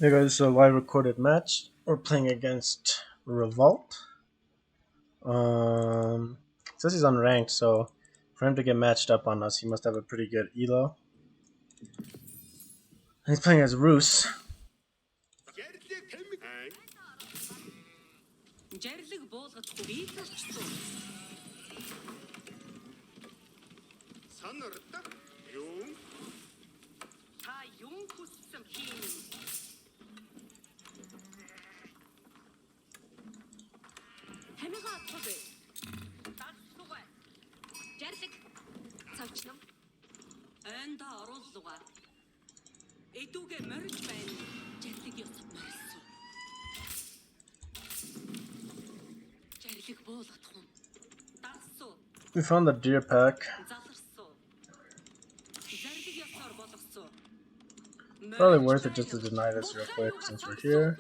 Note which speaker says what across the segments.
Speaker 1: Hey guys, so live recorded match. We're playing against Revolt. It says he's unranked, so for him to get matched up on us, he must have a pretty good elo. And he's playing as Roos. We found the deer pack. Probably worth it just to deny this real quick since we're here.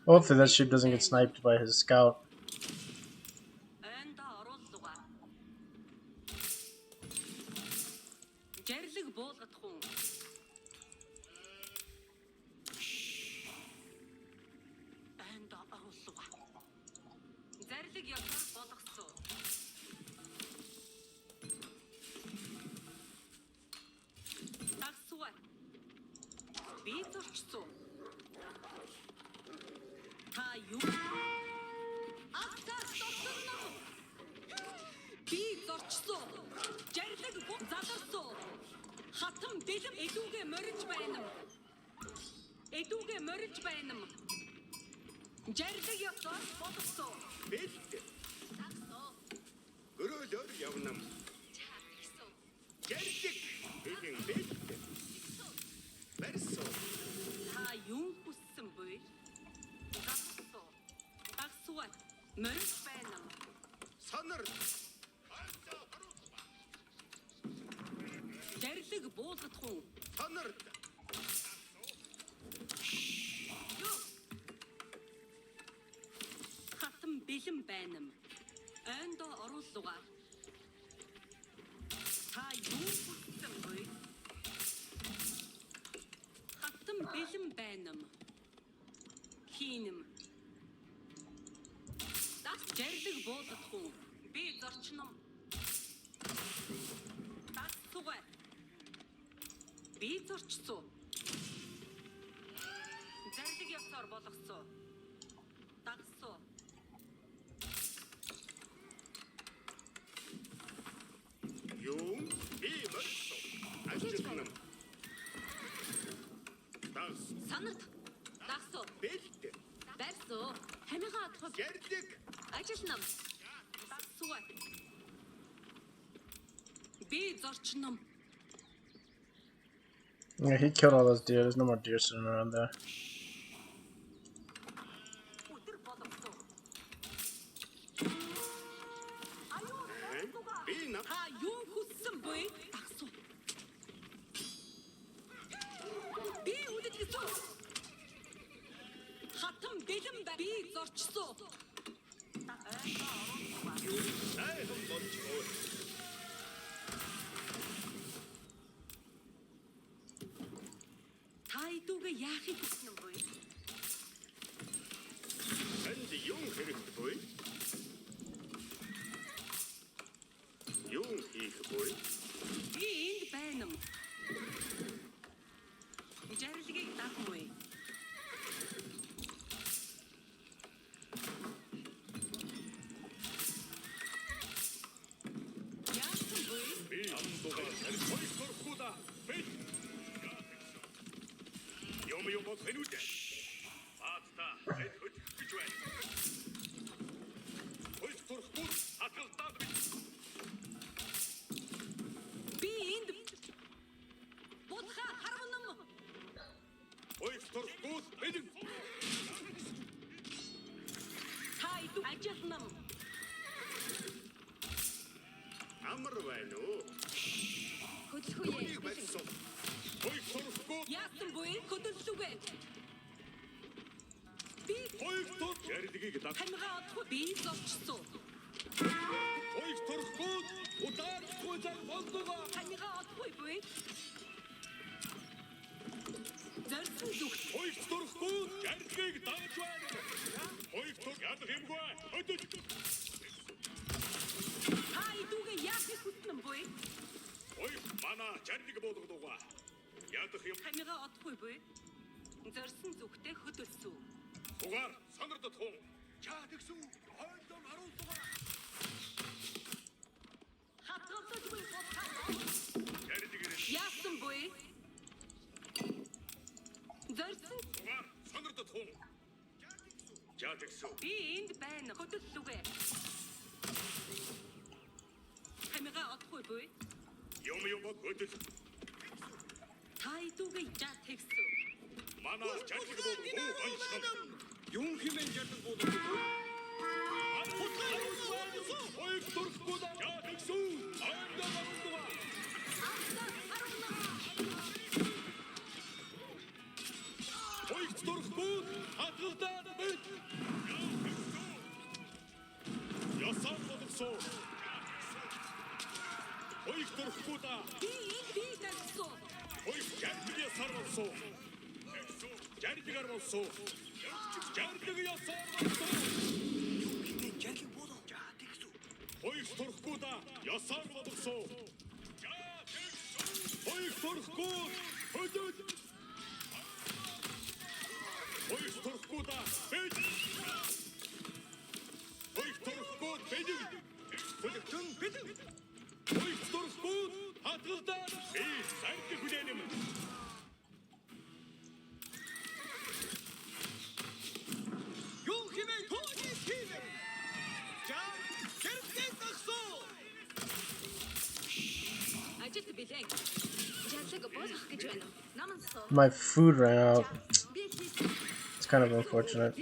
Speaker 1: Hopefully that sheep doesn't get sniped by his scout. Yeah, he killed all those deer. There's no more deer sitting around there. My food ran out. It's kind of unfortunate.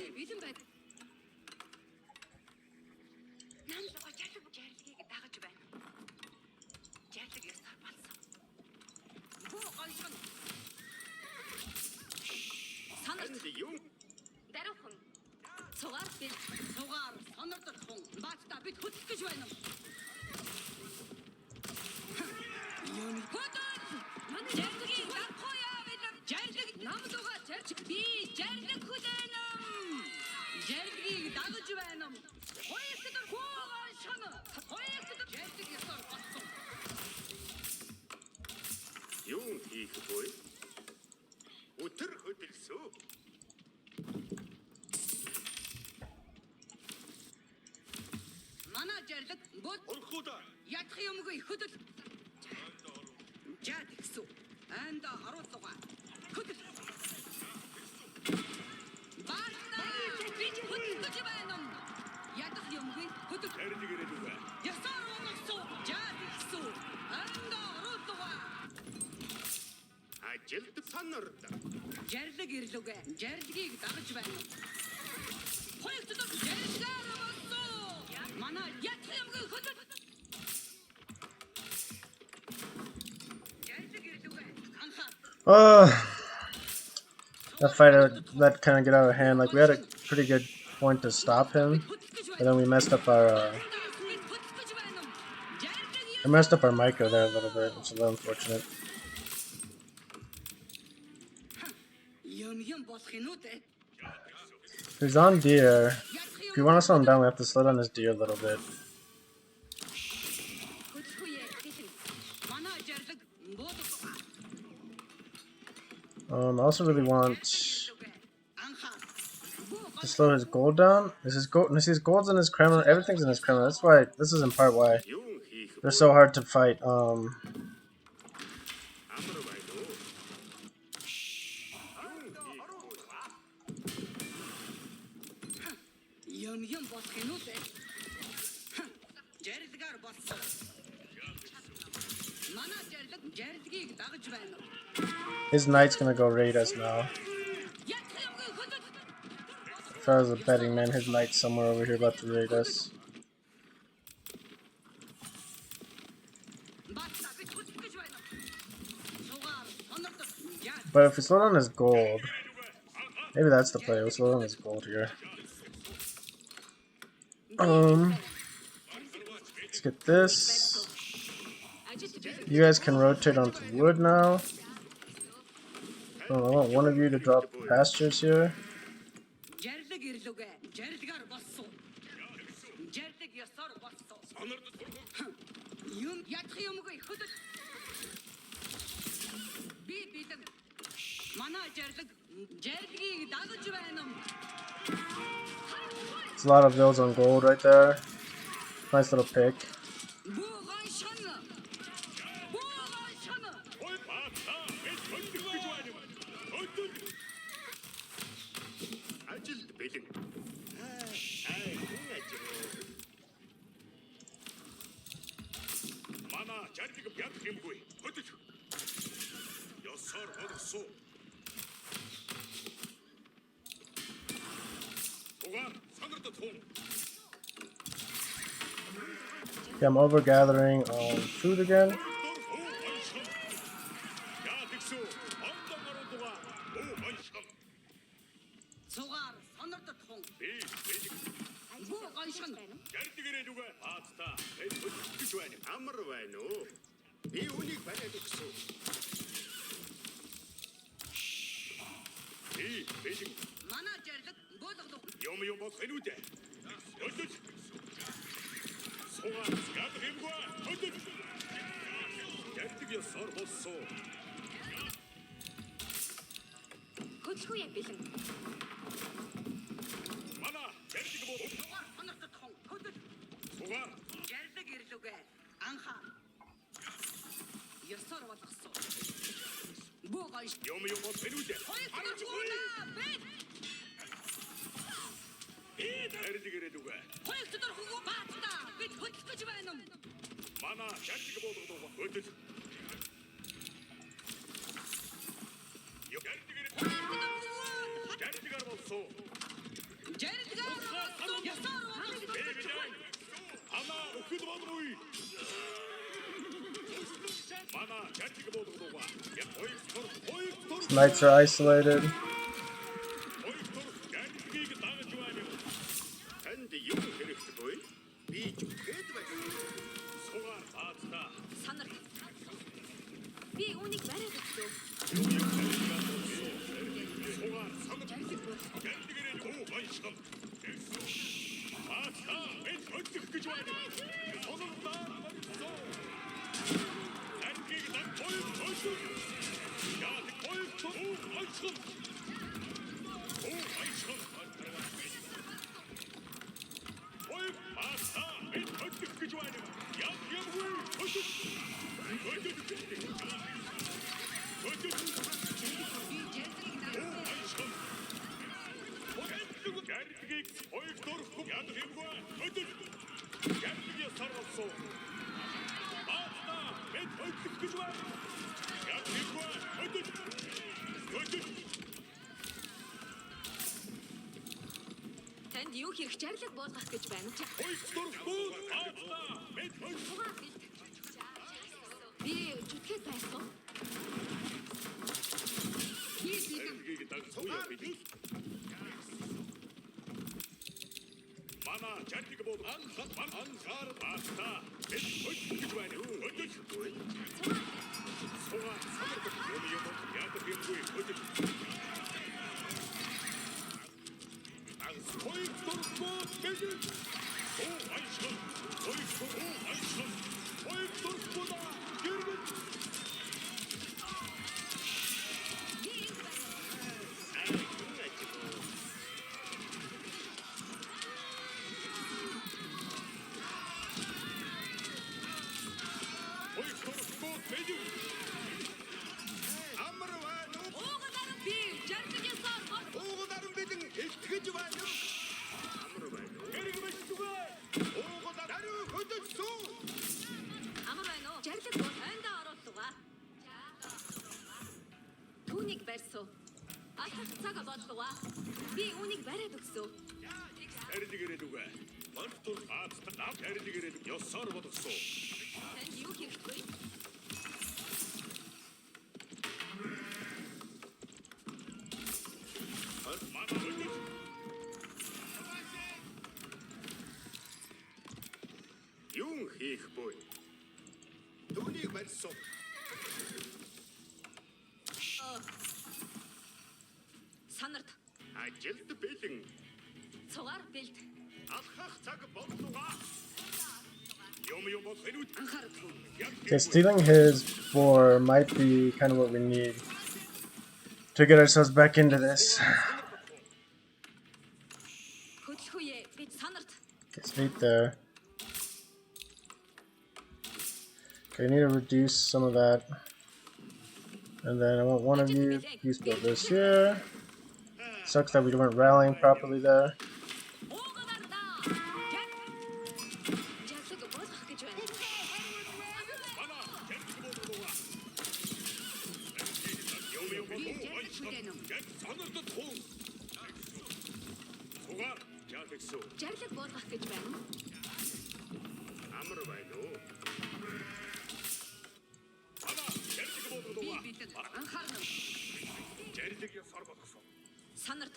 Speaker 1: That fighter that kind of get out of hand. Like we had a pretty good point to stop him, but then we messed up our micro there a little bit. It's a little unfortunate. He's on deer. If you want to slow him down, we have to slow down his deer a little bit. I also really want to slow his gold down. His gold's in his Kremlin. Everything's in his Kremlin. That's why this is in part why they're so hard to fight. His knight's gonna go raid us now. If I was a betting man, his knight's somewhere over here about to raid us. But if it's not on his gold, maybe that's the play. Let's load on his gold here. Let's get this. You guys can rotate onto wood now. Oh, I want one of you to drop pastures here. It's a lot of bills on gold right there. Nice little pick. Okay, I'm over gathering on food again. Knights are isolated.
Speaker 2: Юу хэрэг чарлаг буулгах гэж байна. Би чүтгээд байсан.
Speaker 3: Мана чарлаг бол анхаар баста. Гэж байна. Сугаа самар юм яг хэмгүй хөдөл.
Speaker 2: үнийг барьсуу. Алхах цаг боллоо. Би үнийг бариад өгсөө.
Speaker 3: Харилэг ирээд үгүй. Мартур хаацтай нав харилэг ирээд ёсоор болгосон.
Speaker 2: Танд юу хийхгүй?
Speaker 3: Юун хийх буй? Түүнийг барьсан.
Speaker 2: Санарт.
Speaker 3: Ажилд бэлэн.
Speaker 2: Цугаар бэлд.
Speaker 3: Алхах цаг боллоо. Юм бол хэрүүт
Speaker 2: Анхаарахгүй.
Speaker 1: Okay, stealing his boar might be kind of what we need to get ourselves back into this.
Speaker 2: Хөдөлгөөе. Би санарт.
Speaker 1: Get straight there. Okay, I need to reduce some of that. And then I want one of you use build this here. Sucks that we weren't rallying properly there.
Speaker 2: Жарлаг болгох гэж байна.
Speaker 3: Амар байна уу? Жарлаг боллоо.
Speaker 2: Анхаарна.
Speaker 3: Жарлаг ёсоор болгосон.
Speaker 2: Санарт.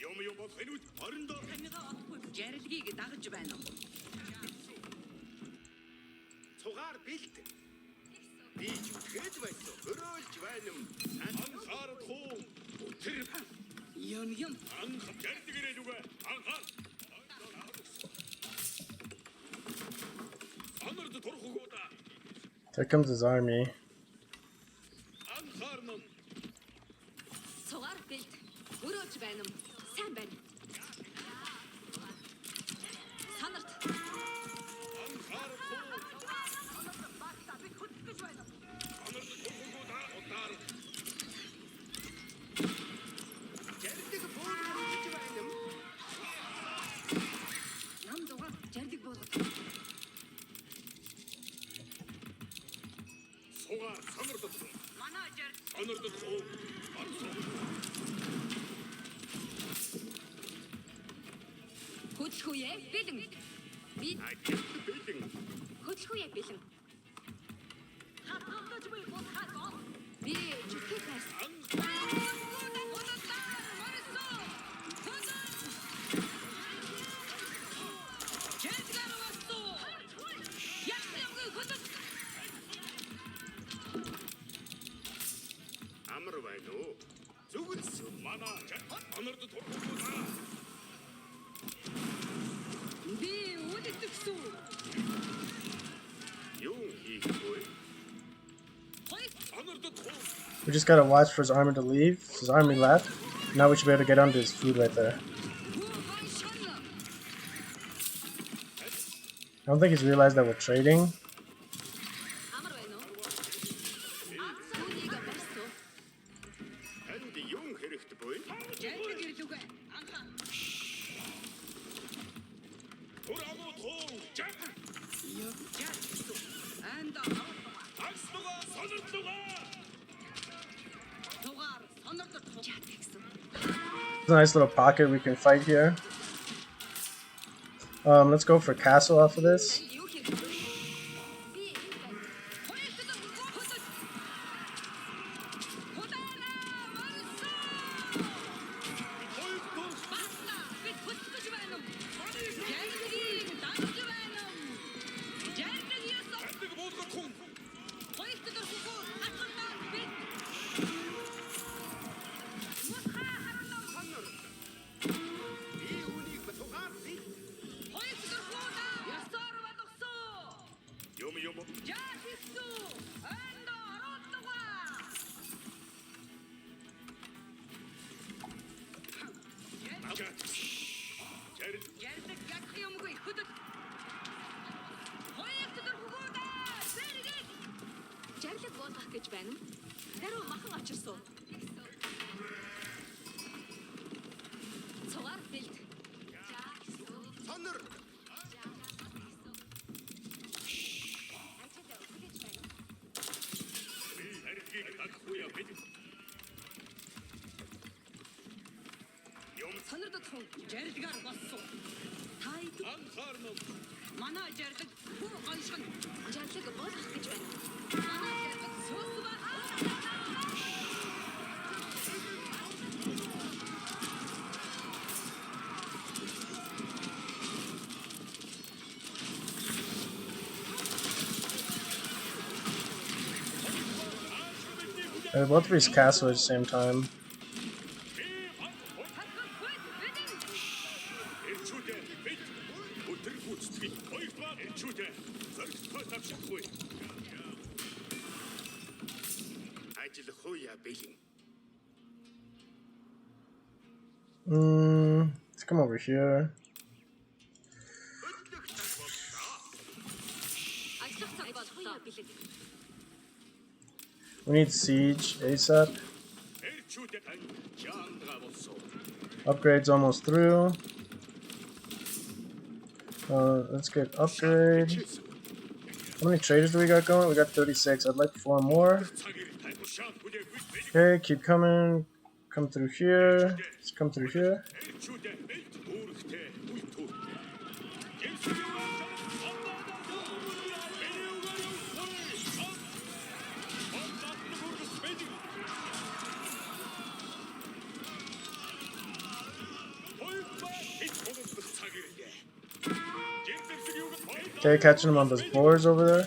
Speaker 3: Юм бол хэрүүт орондоо
Speaker 2: Таньгаа отгүй жарлгийг дагаж байна.
Speaker 3: цугаар бэлт. Би зүтгэж байсан. Хөрөөлж байна юм. Анхаарах уу? Тэр
Speaker 2: Юм.
Speaker 3: анхаар жарлаг ирээд үгүй. Анхаар. Анард турах уу да.
Speaker 1: There comes his army.
Speaker 3: Анхаарна.
Speaker 2: Цугаар бэлд. Өрөөж байна. Сайн байна. Санарт.
Speaker 3: Анхаарах уу? Анард турах уу да. Удаар. Жарлаг боллоо байна юм.
Speaker 2: Нам дугаар жарлаг болгох.
Speaker 3: Сугаар санард.
Speaker 2: Манай жар
Speaker 3: Анард турах. Арсан.
Speaker 2: хөдөлгөөе. Бэлэн. Би
Speaker 3: Ажилд бэлэн.
Speaker 2: хөдөлгөөе бэлэн. Хатгамдаж буй бодхаа. Би зүтгэж байсан.
Speaker 3: Амар байна уу? Зүгэл манай анард турах уу да.
Speaker 2: Би үлдчихсэн.
Speaker 3: Юун хийх буй? Анард турах.
Speaker 1: We just gotta watch for his army to leave. His army left. Now we should be able to get onto his food right there. I don't think he's realized that we're trading.
Speaker 2: Амар байна уу? Үнийг барьсуу.
Speaker 3: Энд юун хэрэгтэй буй?
Speaker 2: Жарлаг ирлүүгээ. Анхаа.
Speaker 3: Тураагүй туу. Жаа.
Speaker 2: Анда
Speaker 3: Агслуга сонирхлуга.
Speaker 2: дугаар сонирдох чат гэсэн.
Speaker 1: There's a nice little pocket we can fight here. Let's go for castle off of this.
Speaker 2: Юу хийх вэ? Би энэ байна. Хоёртод хөдөл. Худаана марсаа. Басна. Би хөдөлж байна. Жарлгийг дагж байна. Жарлыг ясаа.
Speaker 3: Энд буулгах хүн.
Speaker 2: Хоёртод хөгөө хатгандаа би.
Speaker 3: Би үнийг цугаар бэлт.
Speaker 2: Хоёртод хөөда. Ясаар болгосон.
Speaker 3: Юм.
Speaker 2: Жаахису. Анда ороттугаа.
Speaker 3: Агат. Жарлаг.
Speaker 2: Жарлаг yak юмгүй хөдөл. Хоёртод хөгөөда. Зэрэг. Жарлаг болгох гэж байна. Даруй махан очирсуу. Цугаар бэлд.
Speaker 3: Сонир. Анхаарна.
Speaker 2: Манай жаргал бүр гоншин. Жарлаг болох гэж байна. Манай жаргал сүс ба.
Speaker 1: Both of these castle at the same time. Let's come over here. We need siege ASAP. Upgrade's almost through. Let's get upgrade. How many traders do we got going? We got 36. I'd like 4 more. Okay, keep coming. Come through here. Let's come through here. Okay, catching him on those boards over there.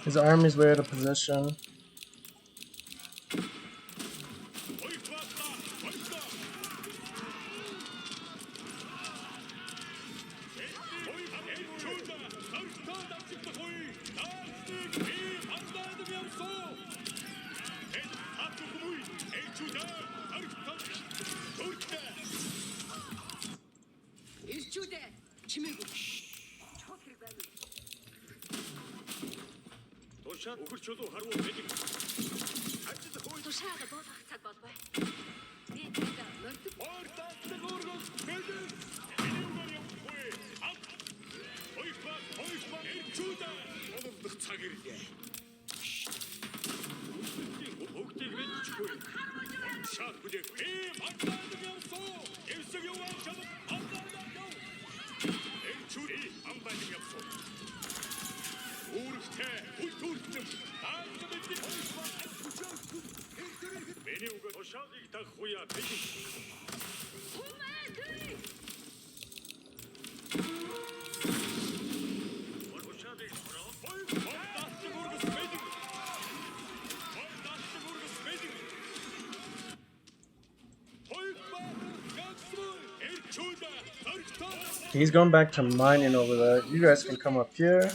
Speaker 1: His army's way out of position. He's going back to mining over there. You guys can come up here.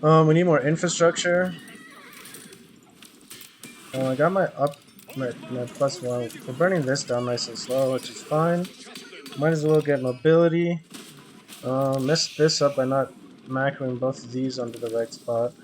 Speaker 1: We need more infrastructure. I got my +1. We're burning this down nice and slow, which is fine. Might as well get mobility. Messed this up by not macroing both of these onto the right spot.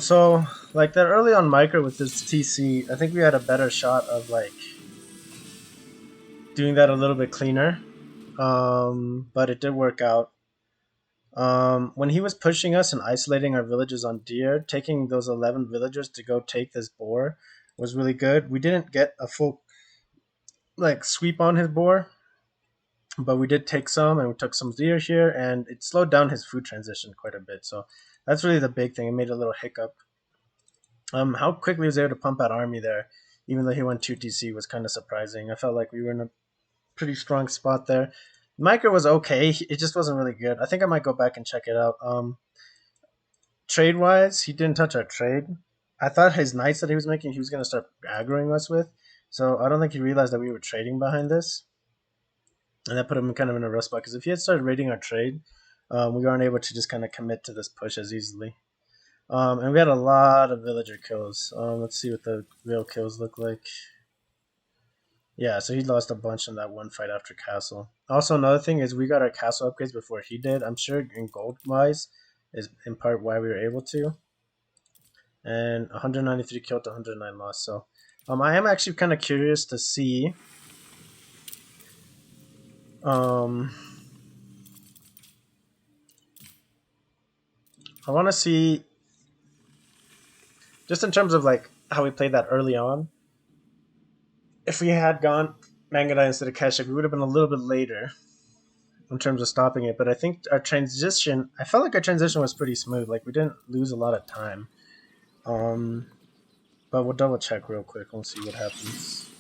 Speaker 1: So like that early on micro with this TC, I think we had a better shot of like doing that a little bit cleaner. But it did work out. When he was pushing us and isolating our villages on deer, taking those 11 villagers to go take this boar was really good. We didn't get a full like sweep on his boar, but we did take some, and we took some deer here, and it slowed down his food transition quite a bit. So that's really the big thing. It made a little hiccup. How quickly he was able to pump out army there, even though he went 2TC, was kind of surprising. I felt like we were in a pretty strong spot there. Micro was okay. It just wasn't really good. I think I might go back and check it out. Trade wise, he didn't touch our trade. I thought his knights that he was making, he was going to start aggroing us with. So I don't think he realized that we were trading behind this. And that put him kind of in a rough spot. Because if he had started raiding our trade, we weren't able to just kind of commit to this push as easily. And we had a lot of villager kills. Let's see what the real kills look like. Yeah, so he lost a bunch in that one fight after castle. Also, another thing is we got our castle upgrades before he did. I'm sure in gold wise is in part why we were able to. And 193 killed to 109 lost. So I am actually kind of curious to see I want to see just in terms of like how we played that early on. If we had gone Mangadai instead of Keshik, we would have been a little bit later in terms of stopping it. But I think I felt like our transition was pretty smooth. Like we didn't lose a lot of time. But we'll double check real quick. We'll see what happens.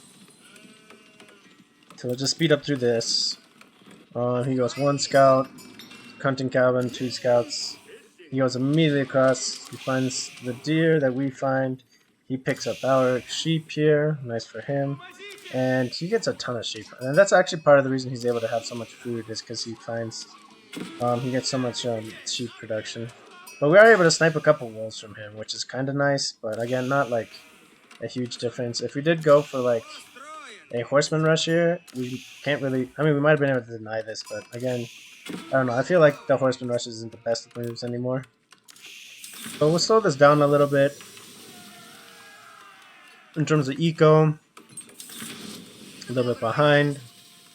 Speaker 1: So we'll just speed up through this. He goes 1 scout, hunting cabin, 2 scouts. He goes immediately across. He finds the deer that we find. He picks up our sheep here. Nice for him. And he gets a ton of sheep. And that's actually part of the reason he's able to have so much food is because he finds he gets so much sheep production. But we are able to snipe a couple wolves from him, which is kind of nice. But again, not like a huge difference. If we did go for like a horseman rush here, we can't really... I mean, we might have been able to deny this, but again, I don't know. I feel like the horseman rush isn't the best of moves anymore. So we'll slow this down a little bit. In terms of eco, a little bit behind.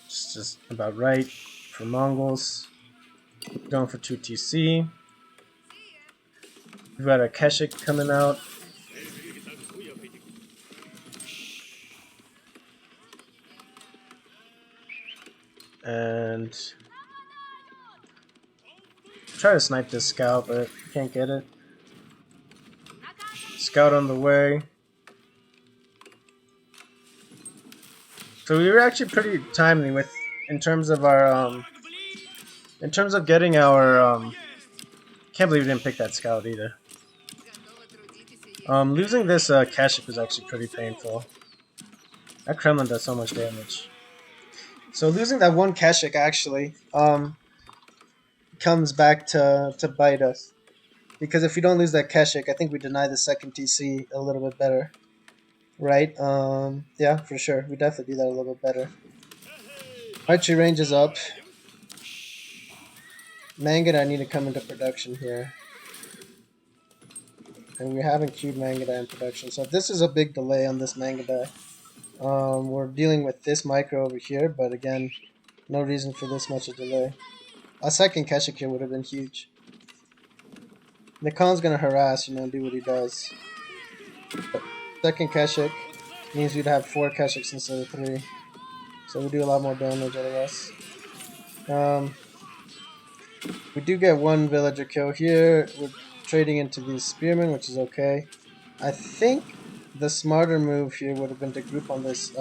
Speaker 1: It's just about right for Mongols. Going for 2TC. We've got our keshik coming out. And try to snipe this scout, but can't get it. Scout on the way. So we were actually pretty timely with in terms of our in terms of getting our can't believe we didn't pick that scout either. Losing this keshik was actually pretty painful. That Kremlin does so much damage. So losing that one keshik actually comes back to bite us. Because if we don't lose that keshik, I think we deny the second TC a little bit better. Right? Yeah, for sure. We definitely do that a little bit better. Archery range is up. Mangadai need to come into production here. And we haven't queued Mangadai in production. So this is a big delay on this Mangadai. We're dealing with this micro over here, but again, no reason for this much a delay. A second keshik here would have been huge. The Khan's gonna harass, do what he does. But second keshik means we'd have 4 keshiks instead of 3. So we do a lot more damage out of us. We do get 1 villager kill here. We're trading into these spearmen, which is okay. I think the smarter move here would have been to group on this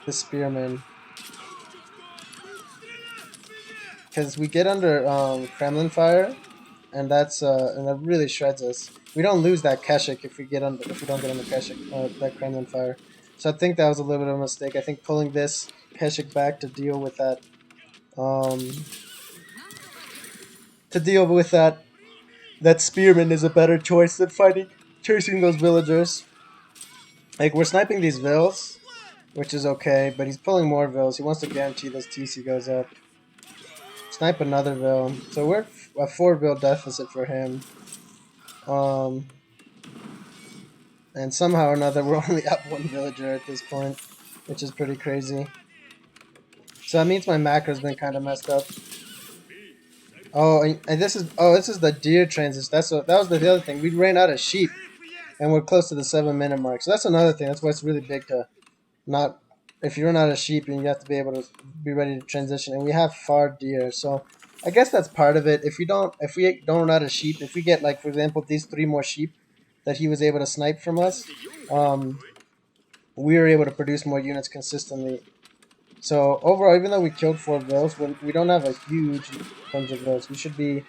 Speaker 1: spearman, because we get under Kremlin fire, and that really shreds us. We don't lose that keshik if we don't get under keshik that Kremlin fire. So I think that was a little bit of a mistake. I think pulling this keshik back to deal with um that spearman is a better choice than chasing those villagers. Like, we're sniping these vills, which is okay, but he's pulling more vills. He wants to guarantee this TC goes up. Snipe another vill. So we're a 4 vill deficit for him. And somehow or another, we're only up 1 villager at this point, which is pretty crazy. So that means my macro's been kind of messed up. Oh, and this is the deer transition. That was the other thing. We ran out of sheep, and we're close to the 7-minute mark. So that's another thing. That's why it's really big to not. If you run out of sheep, you have to be able to be ready to transition. And we have far deer, so I guess that's part of it. If we don't run out of sheep, if we get, like, for example, these 3 more sheep that he was able to snipe from us, we were able to produce more units consistently. So overall, even though we killed 4 vills, we don't have a huge bunch of vills. We should be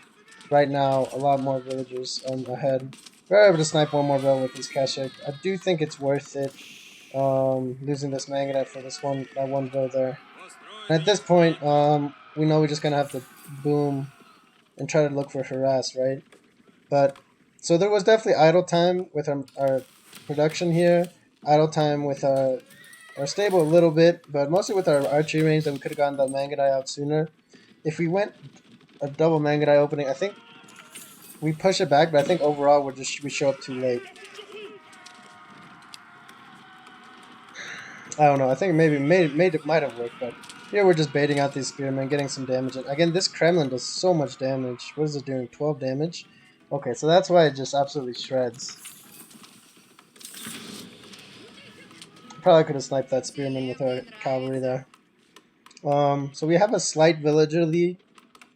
Speaker 1: right now a lot more villagers ahead. We're able to snipe 1 more vill with this keshik. I do think it's worth it, losing this mangonite for that one vill there. And at this point, we know we're just gonna have to boom and try to look for harass, right? But so there was definitely idle time with our production here, idle time with our stable a little bit, but mostly with our archery range that we could have gotten the mangonite out sooner. If we went a double mangonite opening, I think we push it back, but I think overall we show up too late. I don't know. I think maybe it might have worked, but here we're just baiting out these spearmen, getting some damage. And again, this Kremlin does so much damage. What is it doing? 12 damage? Okay, so that's why it just absolutely shreds. Probably could have sniped that spearman with our cavalry there. So we have a slight villager lead,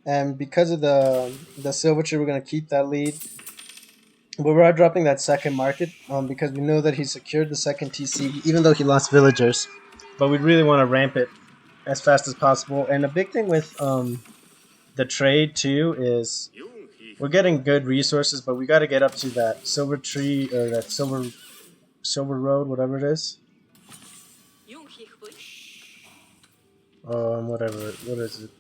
Speaker 1: and because of the silvertree, we're gonna keep that lead. But we are dropping that second market because we know that he secured the second TC, even though he lost villagers. But we really want to ramp it as fast as possible. And the big thing with the trade too is we're getting good resources, but we got to get up to that silver tree or that silver road, whatever it is. Whatever. What is it?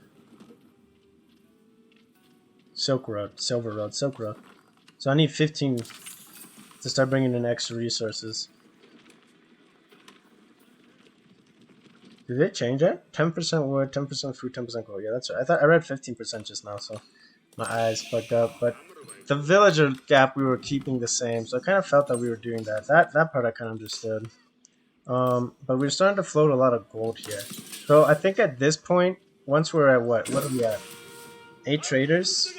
Speaker 1: Silk Road, Silver Road, Silk Road. So I need 15 to start bringing in extra resources. Did they change it? 10% wood, 10% food, 10% gold. Yeah, that's right. I read 15% just now, so my eyes fucked up. But the villager gap we were keeping the same, so I kind of felt that we were doing that. That part I kind of understood. But we're starting to float a lot of gold here. So I think at this point, once we're at what are we at? 8 traders?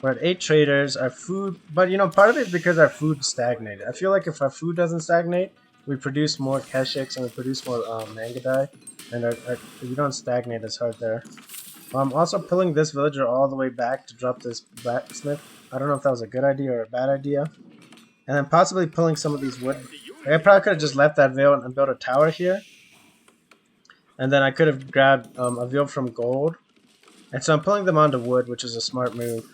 Speaker 1: We're at 8 traders, our food, but part of it is because our food stagnated. I feel like if our food doesn't stagnate, we produce more keshiks and we produce more mangadai, and we don't stagnate as hard there. Also pulling this villager all the way back to drop this blacksmith. I don't know if that was a good idea or a bad idea. And then possibly pulling some of these wood. I probably could have just left that veil and built a tower here. And then I could have grabbed a veil from gold. And so I'm pulling them onto wood, which is a smart move.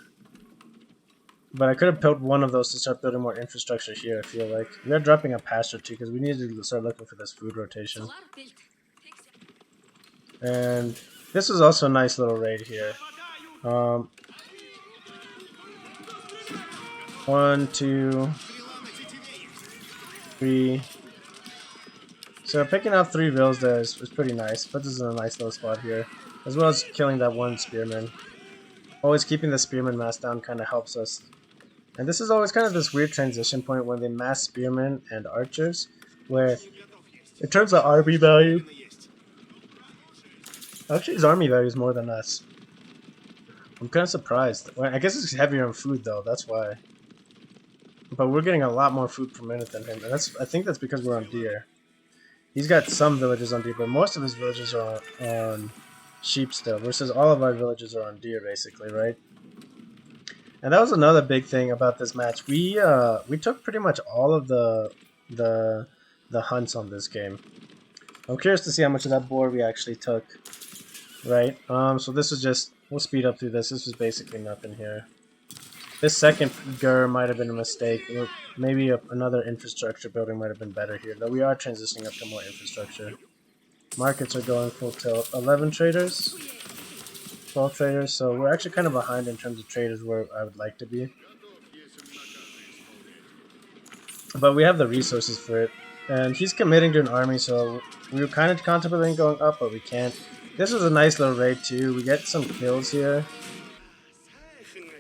Speaker 1: But I could have built one of those to start building more infrastructure here, I feel like. We are dropping a pasture too, because we need to start looking for this food rotation. And this is also a nice little raid here. 1, 2, 3. So picking up 3 vills there is pretty nice. Puts us in a nice little spot here. As well as killing that one spearman. Always keeping the spearman mass down kind of helps us. And this is always kind of this weird transition point when they mass spearmen and archers, where in terms of army value, actually his army value is more than us. I'm kind of surprised. Well, I guess it's heavier on food though, that's why. But we're getting a lot more food per minute than him, and I think that's because we're on deer. He's got some villages on deer, but most of his villages are on sheep still, versus all of our villages are on deer basically, right? And that was another big thing about this match. We took pretty much all of the the hunts on this game. I'm curious to see how much of that board we actually took. Right. So this is just, we'll speed up through this. This was basically nothing here. This second GUR might have been a mistake, or maybe another infrastructure building might have been better here, though we are transitioning up to more infrastructure. Markets are going full tilt. 11 traders, 12 traders, so we're actually kind of behind in terms of traders where I would like to be. But we have the resources for it. And he's committing to an army, so we were kind of contemplating going up, but we can't. This was a nice little raid too. We get some kills here.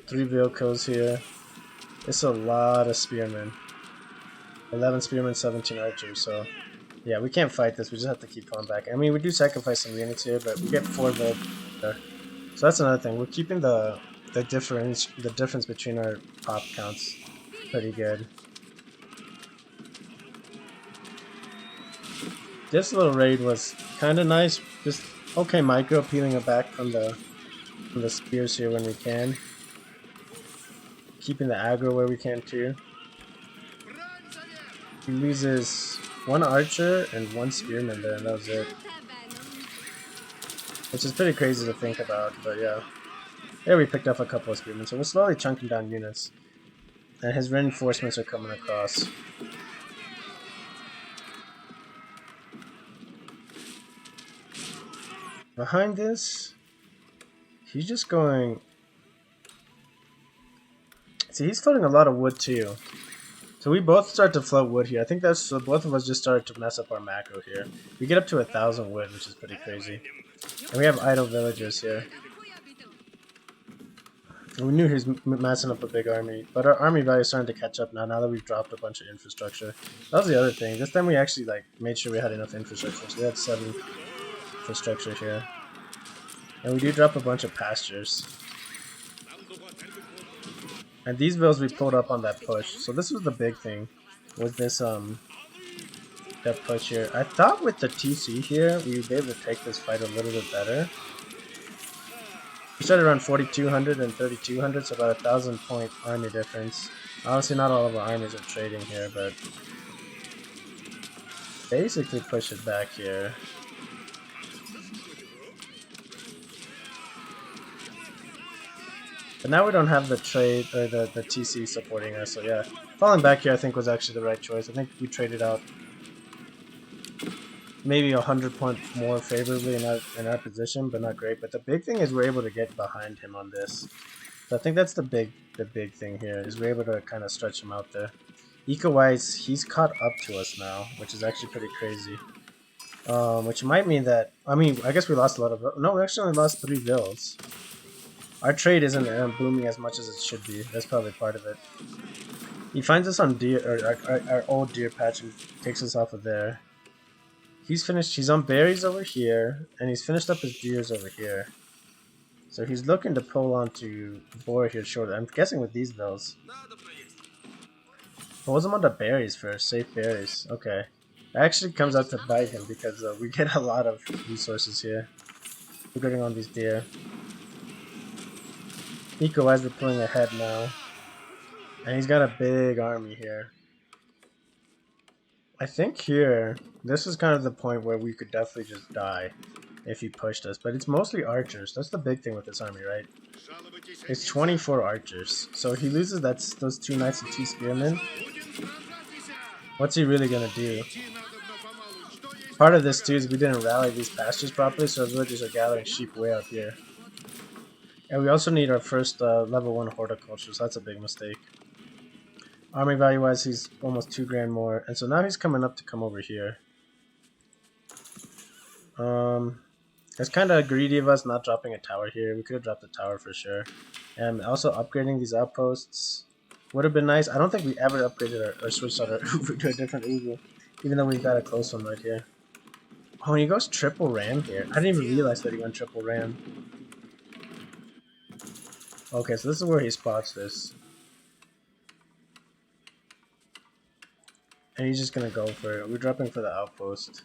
Speaker 1: 3 veil kills here. It's a lot of spearmen. 11 spearmen, 17 archers, so yeah, we can't fight this. We just have to keep going back. I mean, we do sacrifice some units here, but we get 4 veil there. So that's another thing. We're keeping the difference between our pop counts pretty good. This little raid was kind of nice. Just okay micro peeling it back from the spears here when we can. Keeping the aggro where we can too. He loses 1 archer and 1 spearman there, and that was it. Which is pretty crazy to think about, but yeah. There we picked up a couple of spearmen, so we're slowly chunking down units. And his reinforcements are coming across. Behind this, he's just going... See, he's floating a lot of wood too. So we both start to float wood here. I think that's so both of us just started to mess up our macro here. We get up to 1,000 wood, which is pretty crazy. And we have idle villagers here. And we knew he was massing up a big army, but our army value is starting to catch up now that we've dropped a bunch of infrastructure. That was the other thing. This time we actually made sure we had enough infrastructure. So we had 7 infrastructure here. And we do drop a bunch of pastures. And these villas we pulled up on that push. So this was the big thing. Was this that push here. I thought with the TC here we would be able to take this fight a little bit better. We started around 4,200 and 3,200, so about 1,000 point army difference. Obviously not all of our armies are trading here, but basically push it back here. But now we don't have the trade or the TC supporting us, so yeah. Falling back here I think was actually the right choice. I think we traded out maybe 100 points more favorably in our position, but not great. But the big thing is we're able to get behind him on this. So I think that's the big thing here, is we're able to kind of stretch him out there. Eco-wise, he's caught up to us now, which is actually pretty crazy. Which might mean that, I mean, I guess we lost a lot of, no, we actually only lost 3 vills. Our trade isn't booming as much as it should be. That's probably part of it. He finds us on deer, or our old deer patch, and takes us off of there. He's finished. He's on berries over here, and he's finished up his deers over here. So he's looking to pull onto boar here shortly. I'm guessing with these bills. Pulls him onto berries first. Safe berries. Okay. That actually comes out to bite him because we get a lot of resources here. We're getting on these deer. Eco-wise, we're pulling ahead now. And he's got a big army here. I think here, this is kind of the point where we could definitely just die if he pushed us. But it's mostly archers. That's the big thing with this army, right? It's 24 archers. So he loses those 2 knights and 2 spearmen. What's he really going to do? Part of this too is we didn't rally these pastures properly, so our villagers are gathering sheep way out here. And we also need our first level 1 horticulture, so that's a big mistake. Army value wise, he's almost 2 grand more, and so now he's coming up to come over here. It's kind of greedy of us not dropping a tower here. We could have dropped a tower for sure. And also upgrading these outposts would have been nice. I don't think we ever upgraded or switched out our Uber to a different Uber, even though we've got a close one right here. Oh, and he goes triple ram here. I didn't even realize that he went triple ram. Okay, so this is where he spots this. And he's just gonna go for it. We're dropping for the outpost.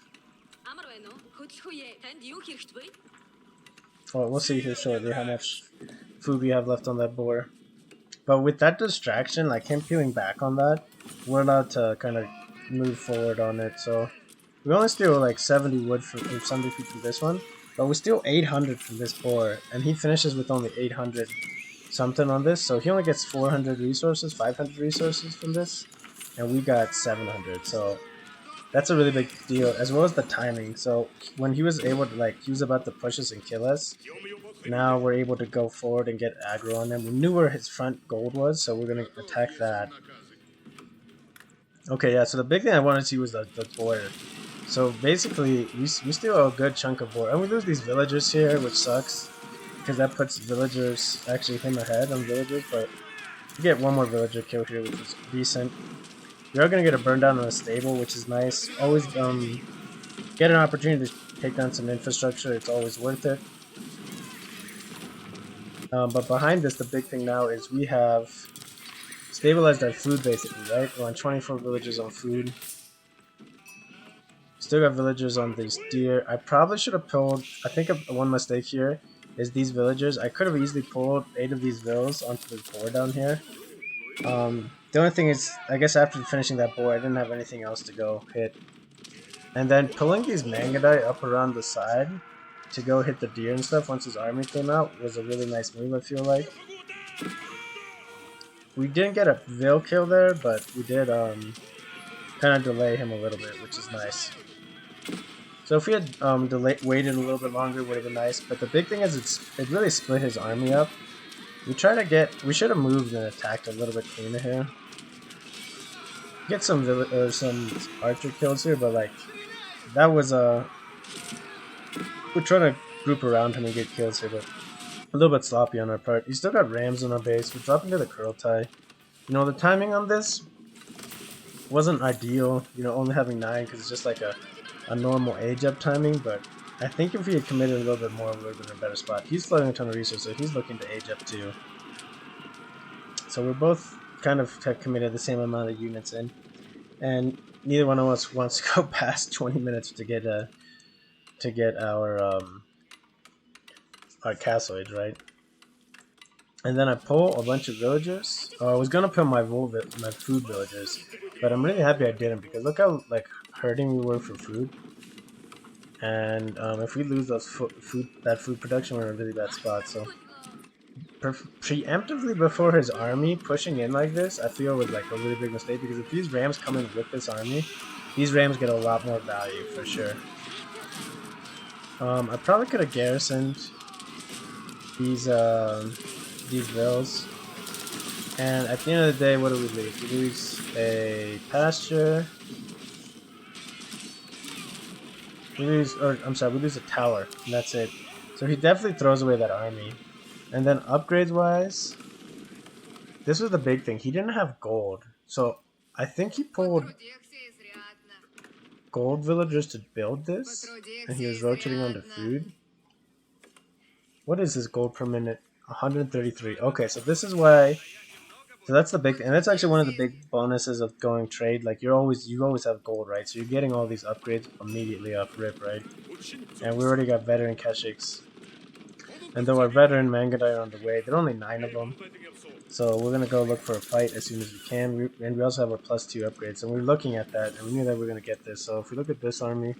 Speaker 1: Well, we'll see here shortly how much food we have left on that boar. But with that distraction, like him peeling back on that, we're allowed to kind of move forward on it. So we only steal like 70 wood from 70 feet from this one, but we steal 800 from this boar, and he finishes with only 800 something on this. So he only gets 400 resources, 500 resources from this, and we got 700. So that's a really big deal, as well as the timing. So when he was able to, like, he was about to push us and kill us, now we're able to go forward and get aggro on him. We knew where his front gold was, so we're going to attack that. Okay, yeah, so the big thing I wanted to see was the border. So basically, we steal a good chunk of border. And we lose these villagers here, which sucks, because that puts villagers, actually him ahead on villagers, but we get one more villager kill here, which is decent. We are going to get a burn down on a stable, which is nice. Always get an opportunity to take down some infrastructure, it's always worth it. But behind this, the big thing now is we have stabilized our food basically, right? We're on 24 villagers on food. Still got villagers on these deer. I probably should have pulled, I think one mistake here is these villagers. I could have easily pulled 8 of these vills onto this board down here. The only thing is, I guess after finishing that board, I didn't have anything else to go hit. And then pulling these Mangadai up around the side to go hit the deer and stuff once his army came out was a really nice move, I feel like. We didn't get a Vil kill there, but we did kind of delay him a little bit, which is nice. So if we had waited a little bit longer, it would have been nice. But the big thing is it really split his army up. We should have moved and attacked a little bit cleaner here. Get some archer kills here, but like that was we're trying to group around him and get kills here, but a little bit sloppy on our part. He's still got rams on our base. We're dropping to the Kurultai. You know, the timing on this wasn't ideal. You know, only having 9 because it's just like a normal age up timing, but I think if we had committed a little bit more, we would have been in a better spot. He's flooding a ton of resources, so he's looking to age up too. So we're both kind of committed the same amount of units in, and neither one of us wants to go past 20 minutes to get our castle age, right? And then I pull a bunch of villagers. I was gonna pull my food villagers, but I'm really happy I didn't because look how like hurting we were for food. And if we lose those food production, we're in a really bad spot. So preemptively before his army pushing in like this, I feel was like a really big mistake because if these rams come in with this army, these rams get a lot more value for sure. I probably could have garrisoned these vills, and at the end of the day, what do we lose? We lose a pasture. We lose a tower, and that's it. So he definitely throws away that army. And then upgrades wise, this was the big thing. He didn't have gold, so I think he pulled gold villagers to build this, and he was rotating onto food. What is his gold per minute? 133. Okay, so this is why. So that's the big, and that's actually one of the big bonuses of going trade. Like you always have gold, right? So you're getting all these upgrades immediately off rip, right? And we already got veteran keshiks. And though our veteran Mangadai are on the way, there are only 9 of them. So we're gonna go look for a fight as soon as we can. And we also have our +2 upgrades, and we're looking at that, and we knew that we were gonna get this. So if we look at this army,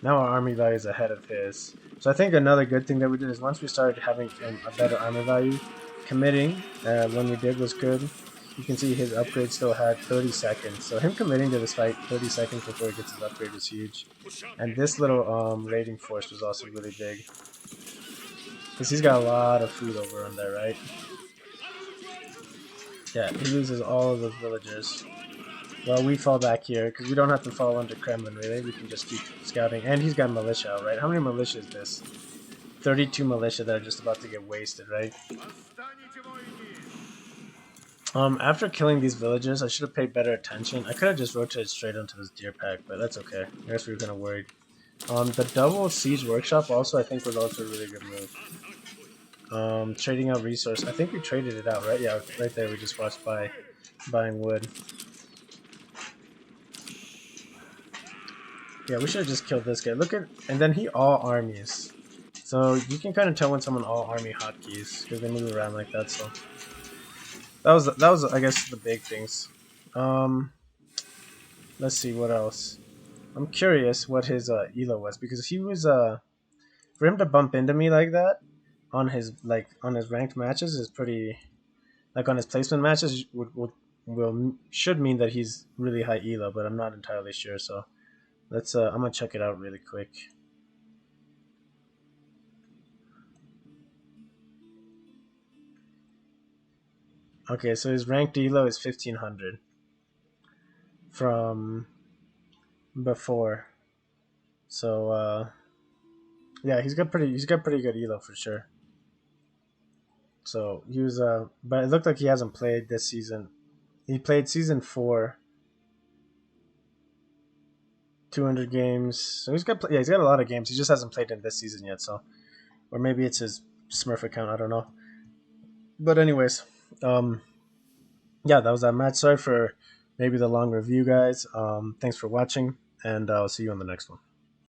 Speaker 1: now our army value is ahead of his. So I think another good thing that we did is once we started having a better armor value, committing when we did was good. You can see his upgrade still had 30 seconds. So him committing to this fight 30 seconds before he gets his upgrade was huge. And this little raiding force was also really big. Because he's got a lot of food over on there, right? Yeah, he loses all of those villagers. Well, we fall back here, because we don't have to fall under Kremlin, really. We can just keep scouting. And he's got militia out, right? How many militia is this? 32 militia that are just about to get wasted, right? After killing these villagers, I should have paid better attention. I could have just rotated straight onto this deer pack, but that's okay. I guess we were kind of worried. The double siege workshop also, I think, was also a really good move. Trading out resource. I think we traded it out, right? Yeah, right there. We just watched buying wood. Yeah, we should have just killed this guy. Look at, and then he all armies. So you can kind of tell when someone all army hotkeys because they move around like that. So that was I guess the big things. Um, let's see what else. I'm curious what his elo was because he was for him to bump into me like that on his ranked matches is pretty like on his placement matches should mean that he's really high elo, but I'm not entirely sure. So let's I'm gonna check it out really quick. Okay, so his ranked elo is 1500 from before. So yeah, he's got pretty good elo for sure. So he was but it looked like he hasn't played this season. He played season 4, 200 games. So he's got a lot of games. He just hasn't played in this season yet. So or maybe it's his Smurf account. I don't know. But anyways, um, yeah, that was that match. Sorry for maybe the long review, guys. Thanks for watching, and I'll see you on the next one.